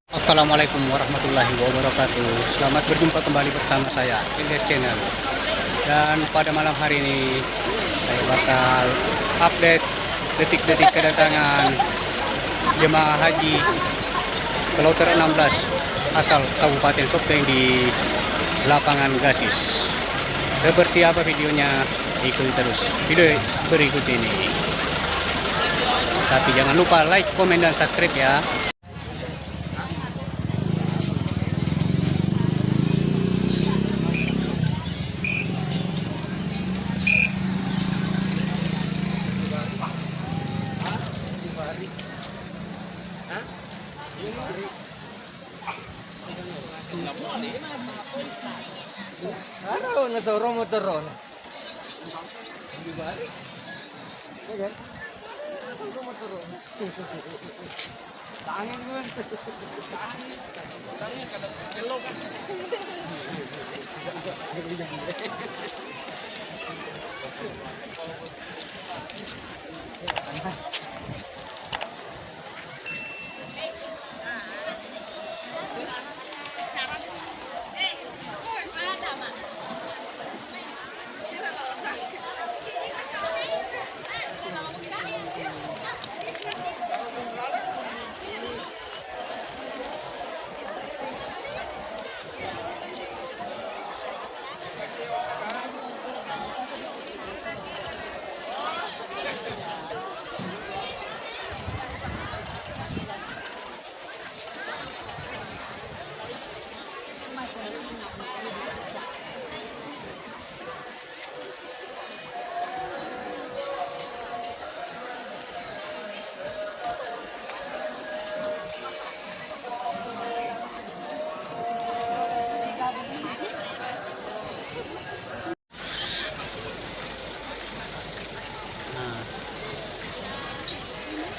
Assalamualaikum warahmatullahi wabarakatuh. Selamat berjumpa kembali bersama saya Ilyas Channel. Dan pada malam hari ini saya bakal update detik-detik kedatangan jemaah haji Kloter 16 asal Kabupaten Sopeng di lapangan Gasis. Seperti apa videonya, ikuti terus video berikut ini. Tapi jangan lupa like, komen, dan subscribe ya. Ano, nasorong mo taron. Di ba? Ayan. Nasorong mo taron. Tangin mo. Tangin kada kilo ka.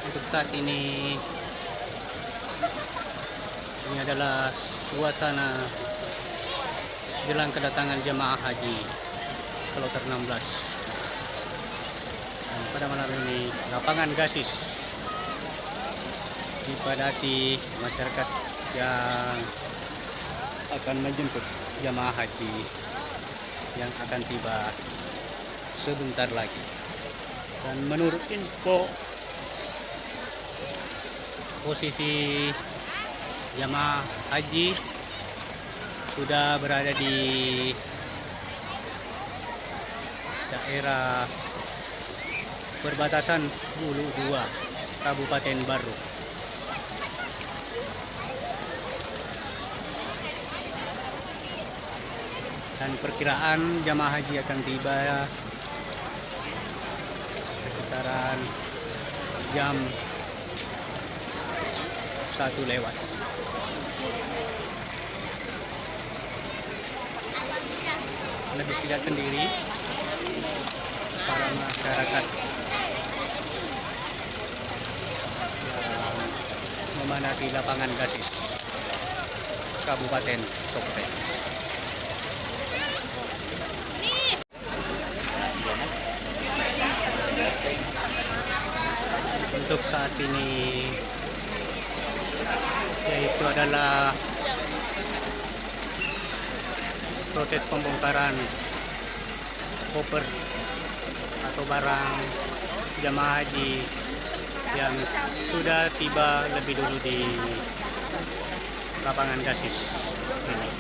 Untuk saat ini adalah suasana jelang kedatangan jemaah haji Kloter 16. Dan pada malam ini lapangan Gasis dipadati masyarakat yang akan menjemput jemaah haji yang akan tiba sebentar lagi. Dan menurut info, posisi jamaah haji sudah berada di daerah perbatasan Bulu 2 Kabupaten Baru. Dan perkiraan jamaah haji akan tiba sekitaran jam 1 lewat. Anda bisa lihat sendiri para masyarakat yang memadati lapangan Gasis Kabupaten Sopeng. Untuk saat ini yaitu adalah proses pembongkaran koper atau barang jamaah haji yang sudah tiba lebih dulu di lapangan Gasis ini.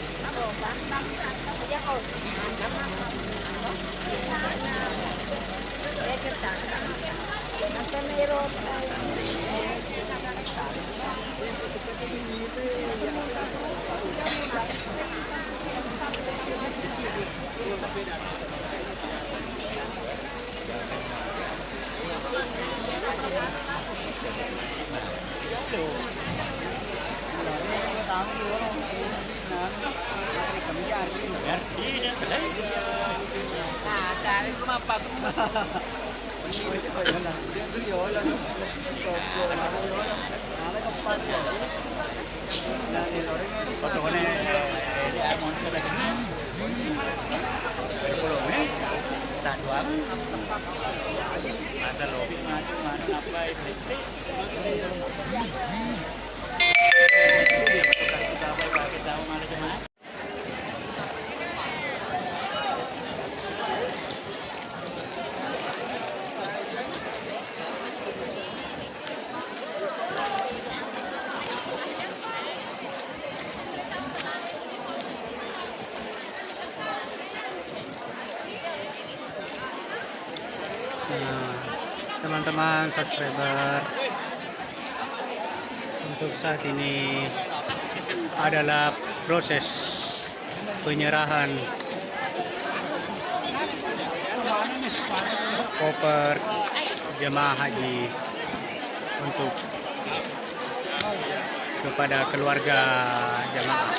Masa lobi mati mana apa itu? teman-teman subscriber. Untuk saat ini adalah proses penyerahan koper jemaah haji untuk kepada keluarga jemaah.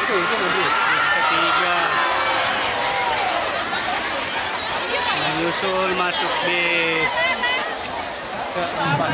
Bis ketiga menyusul masuk bis keempat.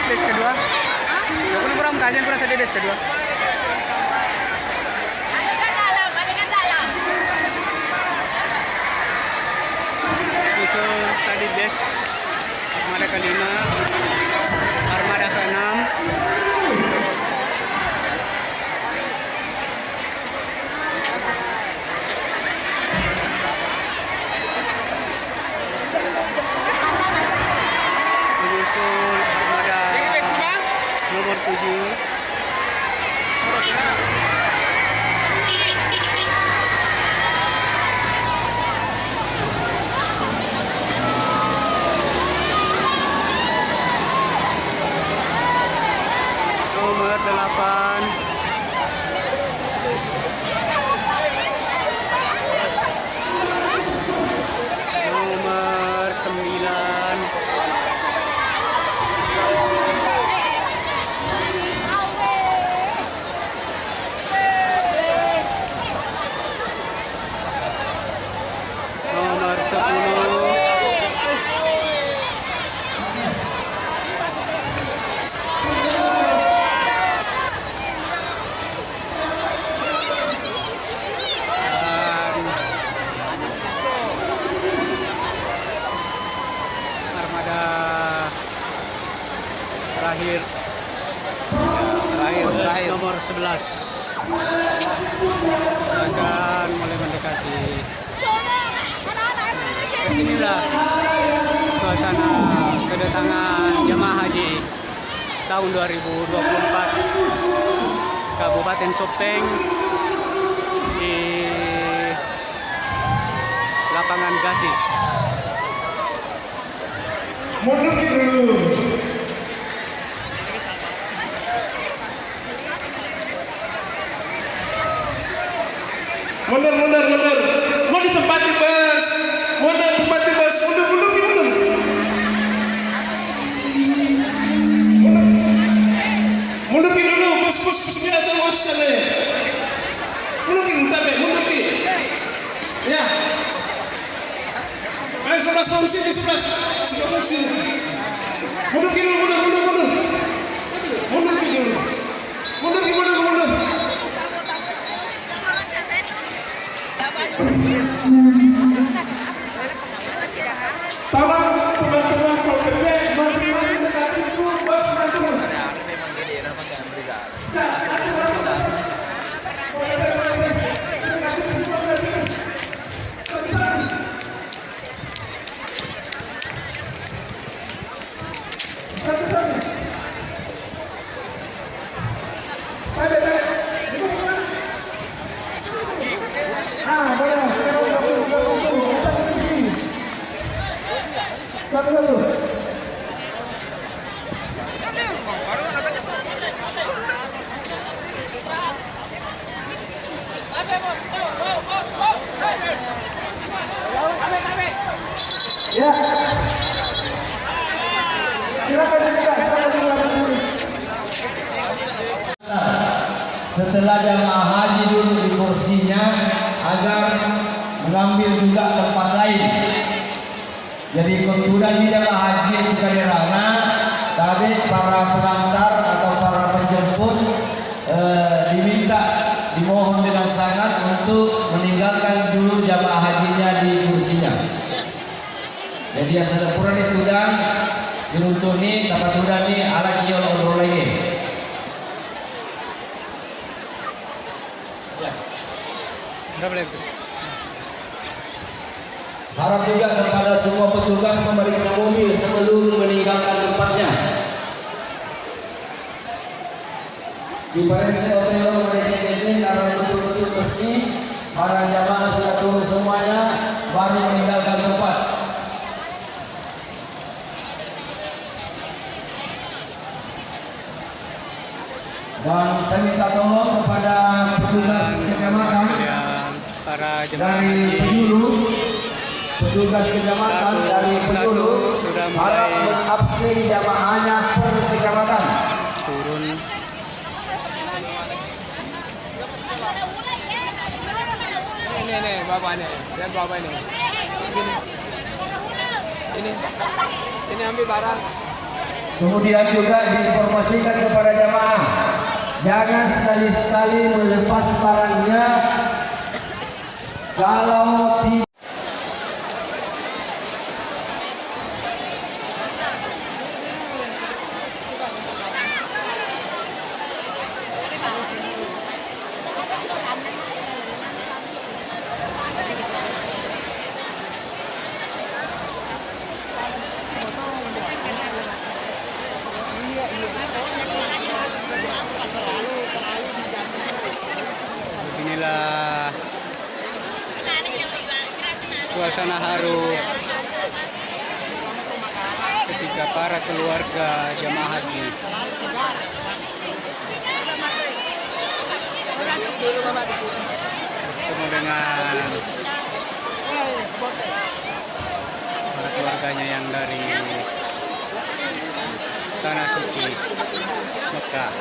Base kedua. Yo kun kurang kajian kurang tadi base kedua. Susul tadi base armada kelima, armada keenam. Menyusul armada nomor 7. 11 akan mulai mendekati. Inilah suasana kedatangan jemaah haji tahun 2024 Kabupaten Sopeng di lapangan Gasis. Mundur dulu. Mundur. Mau ditempati bus. Mundur tempati bus. Mundur. Mundur dulu. Bus biasa bus sana. Mundur. Ya. Ayo 11 tahun sini 11 sini. Mundur. Tolong teman-teman pekerja masing-masing dekati dulu bos nanti. Satu. Ya. Setelah jamaah haji dulu di kursinya agar mengambil juga tempat lain. Jadi kemudian di jamaah haji itu kaderana, tapi para pengantar atau para penjemput diminta, dimohon dengan sangat untuk meninggalkan dulu jamaah hajinya di kursinya. Jadi asal pura itu dan diruntuni dapat udah nih alat kiol obrol lagi. Harap juga kepada semua petugas memeriksa mobil sebelum meninggalkan tempatnya. Di Parese Hotel mereka ini karena betul-betul bersih, para jamaah sudah turun semuanya, baru meninggalkan tempat. Dan saya minta tolong kepada petugas kecamatan Para jemaah dari haji penyuluh, petugas kecamatan dari penyuluh sudah harap mulai mengabsen jamaahnya per kecamatan. turun. Ini bapak nih, lihat bapak ini. Sini ambil barang. Kemudian juga diinformasikan kepada jamaah, jangan sekali-sekali melepas barangnya kalau tidak. Inilah suasana haru ketika para keluarga jemaah haji bertemu dengan para keluarganya yang dari tanah suci Mekah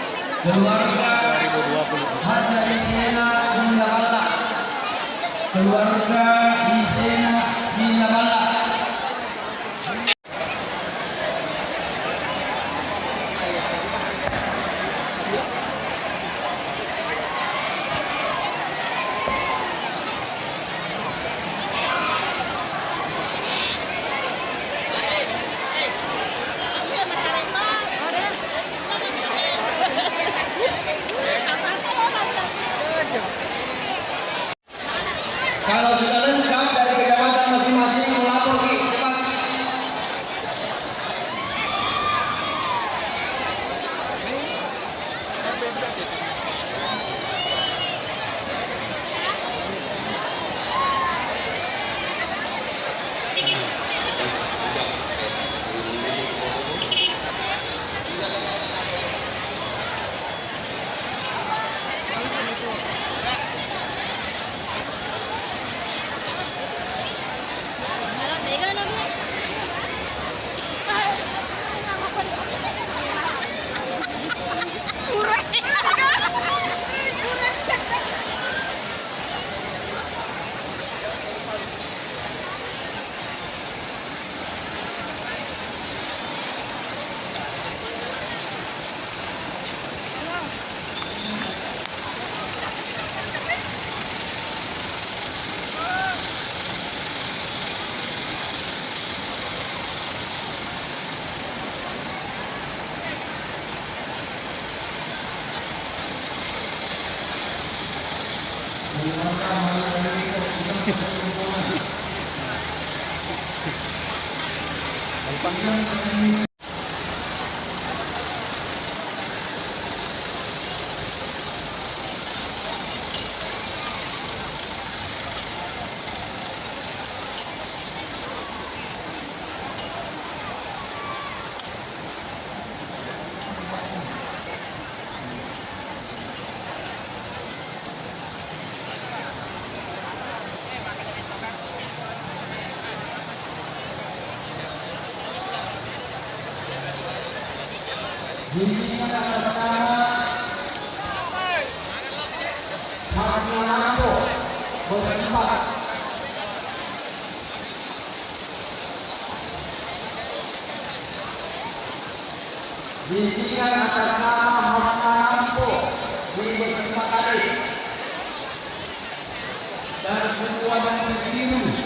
Keluarga 2020. Harja Isena bin Labala. Keluarga Isena bin Labala. Kalau sudah lengkap dari kecamatan masing-masing melapor Ki, cepat. Bimbingan atas nama Hasnanako berempat. Bimbingan atas nama Hasnanako berempat kali dan semua yang berdiri.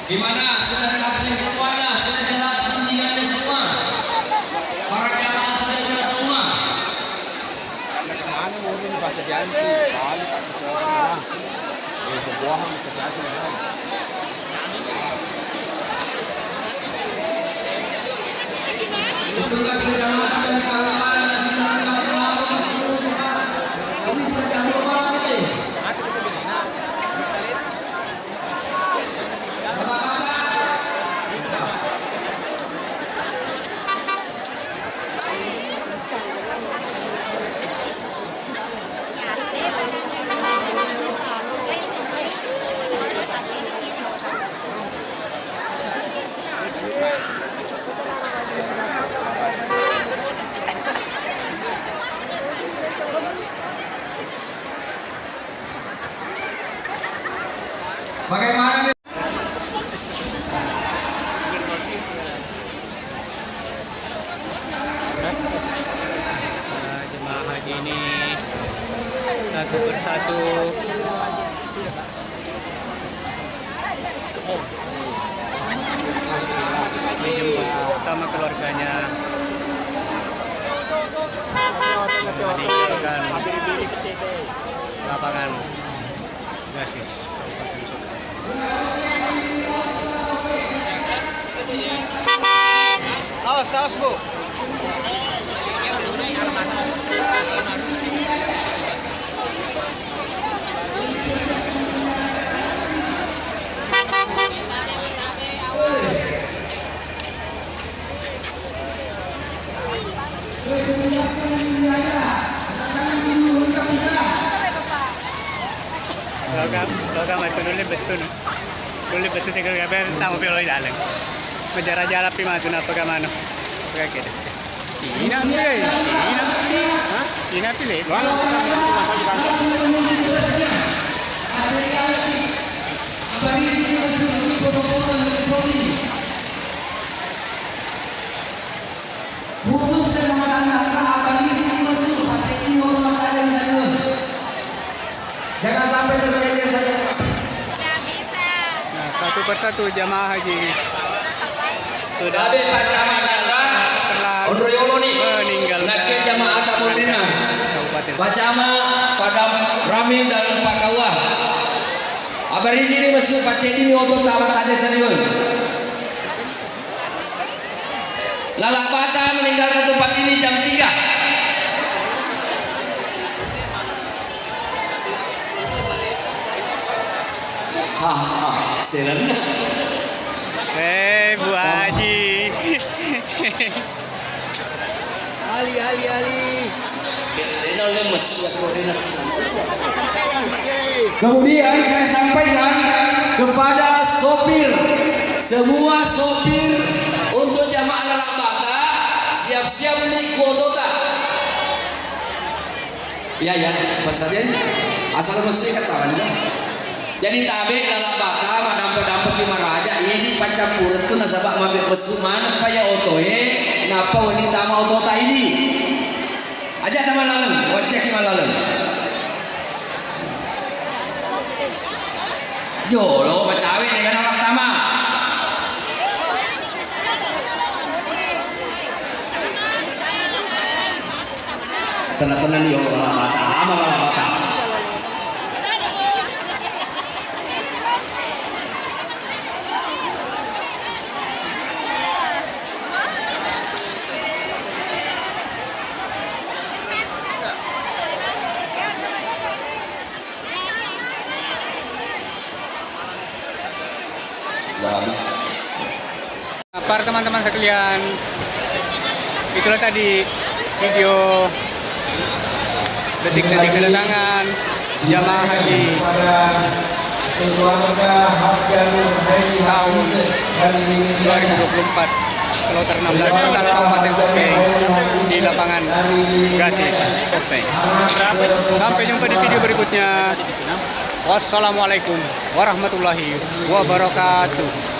Gimana? Sudah dilakukan semuanya? Sudah jelas bimbingannya semua? Para jamaah sudah jelas semua? Kemana mau ini bahasa Janji? Balik ke sana. Berbohong ke sana. Tugas kecamatan dan kawan-kawan yang sudah melakukan itu cepat. Kami sedang lupa ini. Bagaimana? Jemaah haji ini satu persatu dijemput sama keluarganya meninggalkan lapangan Gasis Kabupaten Sukabumi. Awas, awas Bu. Loga masuk dulu betul. Dulu betul saya kabar tamu pelo jalan. Menjara-jara pi maju napa ka mano. Kayak gitu. Ina pilih. Hah? Ina pilih. Khusus anak-anak abang isi masuk pakai ini orang kalian saja. Jangan sampai terjadi saja. Nah, satu persatu jamaah haji sudah Tapi Pak Camat telah Ondroyono nih meninggalkan ngacet jamaah Tamudina. Kabupaten Pak Camat, Padam Ramil dan Pak Kawah. Abang isi ini masuk pakai ini untuk tamat aja saja. Lalak Bata meninggalkan tempat ini jam 3. Serena. Bu Haji. Ali. Kemudian saya sampaikan kepada sopir, semua sopir untuk jamaah Lalak Bata siap-siap naik kuota. Ya, pasarnya asal mesti katakan. Jadi tabe Lalak Bata madampe-dampe ki maraja ini pancampuran tu nasabak mabek pesuman paya otoe napa wanita ma otota ini. Aja sama laleng, wajah ki malaleng. Yo lo macawe dengan orang tama. Tenang-tenang nih Lalak Bata, ama Lalak Bata. Para teman-teman sekalian, itulah tadi video detik-detik kedatangan jamaah haji tahun 2024 Kloter 16 Kota Kabupaten Kopeng di lapangan Gasis Kopeng. Sampai jumpa di video berikutnya. Wassalamualaikum warahmatullahi wabarakatuh.